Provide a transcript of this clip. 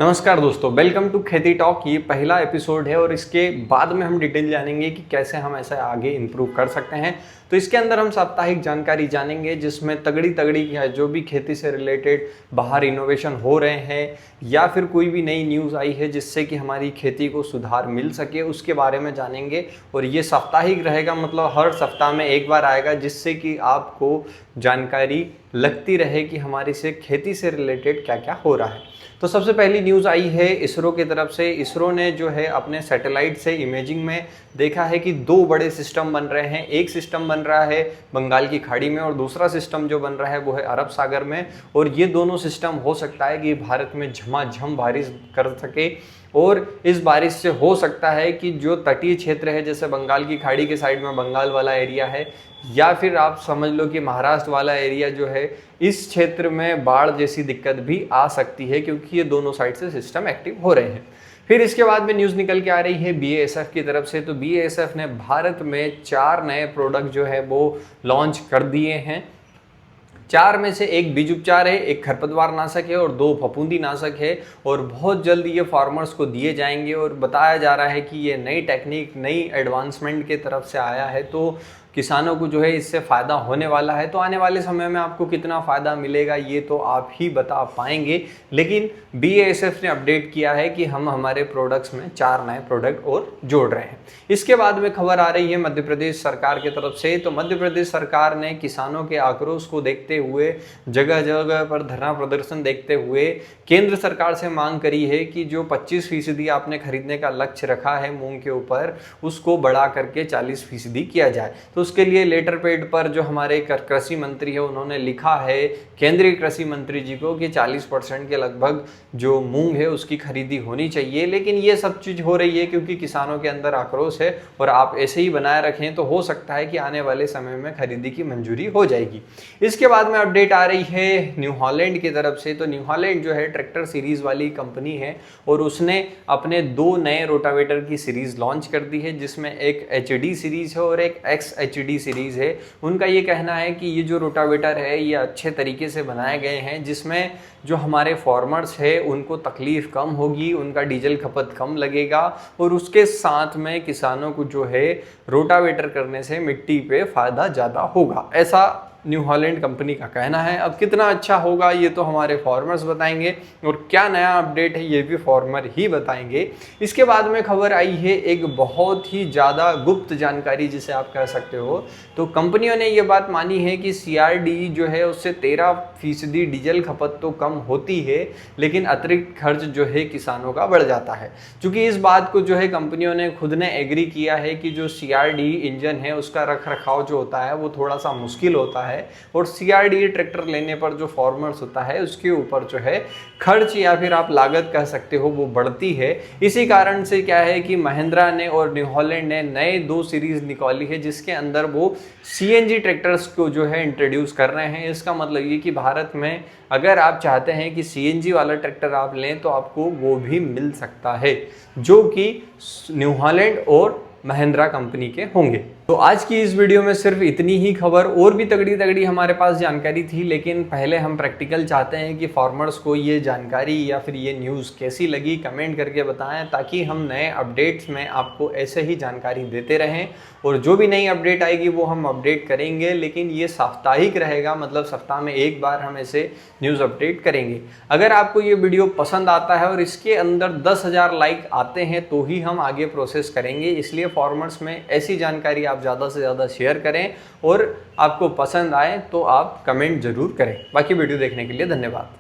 नमस्कार दोस्तों, welcome to खेती टॉक। ये पहला एपिसोड है और इसके बाद में हम डिटेल जानेंगे कि कैसे हम ऐसे आगे इम्प्रूव कर सकते हैं। तो इसके अंदर हम साप्ताहिक जानकारी जानेंगे जिसमें तगड़ी तगड़ी जो भी खेती से रिलेटेड बाहर इनोवेशन हो रहे हैं या फिर कोई भी नई न्यूज़ आई है जिससे कि हमारी खेती को सुधार मिल सके उसके बारे में जानेंगे। और ये साप्ताहिक रहेगा, मतलब हर सप्ताह में एक बार आएगा, जिससे कि आपको जानकारी लगती रहे कि हमारी से खेती से रिलेटेड क्या क्या हो रहा है। तो सबसे पहली न्यूज़ आई है इसरो की तरफ से। इसरो ने जो है अपने सैटेलाइट से इमेजिंग में देखा है कि दो बड़े सिस्टम बन रहे हैं। एक सिस्टम बन रहा है बंगाल की खाड़ी में और दूसरा सिस्टम जो बन रहा है वो है अरब सागर में। और ये दोनों सिस्टम हो सकता है कि भारत में झमाझम बारिश कर सके और इस बारिश से हो सकता है कि जो तटीय क्षेत्र है, जैसे बंगाल की खाड़ी के साइड में बंगाल वाला एरिया है या फिर आप समझ लो कि महाराष्ट्र वाला एरिया जो है, इस क्षेत्र में बाढ़ जैसी दिक्कत भी आ सकती है क्योंकि ये दोनों साइड से सिस्टम एक्टिव हो रहे हैं। फिर इसके बाद में न्यूज़ निकल के आ रही है BASF की तरफ से। तो BASF ने भारत में 4 नए प्रोडक्ट जो है वो लॉन्च कर दिए हैं। 4 में से एक बीज उपचार है, एक खरपतवार नाशक है और 2 फफूंदी नाशक है। और बहुत जल्द ये फार्मर्स को दिए जाएंगे और बताया जा रहा है कि ये नई टेक्निक, नई एडवांसमेंट की तरफ से आया है तो किसानों को जो है इससे फ़ायदा होने वाला है। तो आने वाले समय में आपको कितना फ़ायदा मिलेगा ये तो आप ही बता पाएंगे, लेकिन BASF ने अपडेट किया है कि हम हमारे प्रोडक्ट्स में 4 नए प्रोडक्ट और जोड़ रहे हैं। इसके बाद में खबर आ रही है मध्य प्रदेश सरकार की तरफ से। तो मध्य प्रदेश सरकार ने किसानों के आक्रोश को देखते हुए, जगह जगह पर धरना प्रदर्शन देखते हुए केंद्र सरकार से मांग करी है कि जो 25% आपने खरीदने का लक्ष्य रखा है मूंग के ऊपर, उसको बढ़ा करके 40% किया जाए। तो उसके लिए लेटर पेड पर जो हमारे कृषि मंत्री है उन्होंने लिखा है केंद्रीय कृषि मंत्री जी को कि 40% के लगभग जो मूंग है उसकी खरीदी होनी चाहिए। लेकिन ये सब चीज़ हो रही है क्योंकि किसानों के अंदर आक्रोश है और आप ऐसे ही बनाए रखें तो हो सकता है कि आने वाले समय में खरीदी की मंजूरी हो जाएगी। इसके बाद में अपडेट आ रही है न्यू हॉलैंड की तरफ से। तो न्यू हॉलैंड जो है ट्रैक्टर सीरीज वाली कंपनी है और उसने अपने 2 नए रोटावेटर की सीरीज लॉन्च कर दी है, जिसमें एक HD सीरीज है और एक XHD सीरीज है। उनका ये कहना है कि ये जो रोटावेटर है ये अच्छे तरीके से बनाए गए हैं, जिसमें जो हमारे फार्मर्स है उनको तकलीफ कम होगी, उनका डीजल खपत कम लगेगा और उसके साथ में किसानों को जो है रोटावेटर करने से मिट्टी पे फायदा ज़्यादा होगा, ऐसा न्यू हॉलैंड कंपनी का कहना है। अब कितना अच्छा होगा ये तो हमारे फार्मर्स बताएंगे और क्या नया अपडेट है ये भी फार्मर ही बताएंगे। इसके बाद में खबर आई है एक बहुत ही ज़्यादा गुप्त जानकारी जिसे आप कह सकते हो। तो कंपनियों ने ये बात मानी है कि CRD जो है उससे 13% डीजल खपत तो कम होती है, लेकिन अतिरिक्त खर्च जो है किसानों का बढ़ जाता है। क्योंकि इस बात को जो है कंपनियों ने खुद ने एग्री किया है कि जो CRD इंजन है उसका रख रखाव जो होता है वो थोड़ा सा मुश्किल होता है और CRD ट्रैक्टर लेने पर जो फार्मर्स होता है उसके ऊपर जो है खर्च या फिर आप लागत कह सकते हो वो बढ़ती है। इसी कारण से क्या है कि महिंद्रा ने और न्यू हॉलैंड ने नए 2 सीरीज निकाली है जिसके अंदर वो CNG ट्रैक्टर्स को जो है इंट्रोड्यूस कर रहे हैं। इसका मतलब ये कि भारत में अगर आप चाहते हैं कि CNG वाला ट्रैक्टर आप लें तो आपको वो भी मिल सकता है, जो कि न्यू हॉलैंड और महिंद्रा कंपनी के होंगे। तो आज की इस वीडियो में सिर्फ इतनी ही खबर, और भी तगड़ी तगड़ी हमारे पास जानकारी थी, लेकिन पहले हम प्रैक्टिकल चाहते हैं कि फार्मर्स को ये जानकारी या फिर ये न्यूज़ कैसी लगी कमेंट करके बताएं, ताकि हम नए अपडेट्स में आपको ऐसे ही जानकारी देते रहें। और जो भी नई अपडेट आएगी वो हम अपडेट करेंगे, लेकिन ये साप्ताहिक रहेगा, मतलब सप्ताह में एक बार हम ऐसे न्यूज़ अपडेट करेंगे। अगर आपको ये वीडियो पसंद आता है और इसके अंदर 10,000 लाइक आते हैं तो ही हम आगे प्रोसेस करेंगे, इसलिए फार्मर्स में ऐसी जानकारी आप ज़्यादा से ज़्यादा शेयर करें और आपको पसंद आए तो आप कमेंट जरूर करें। बाकी वीडियो देखने के लिए धन्यवाद।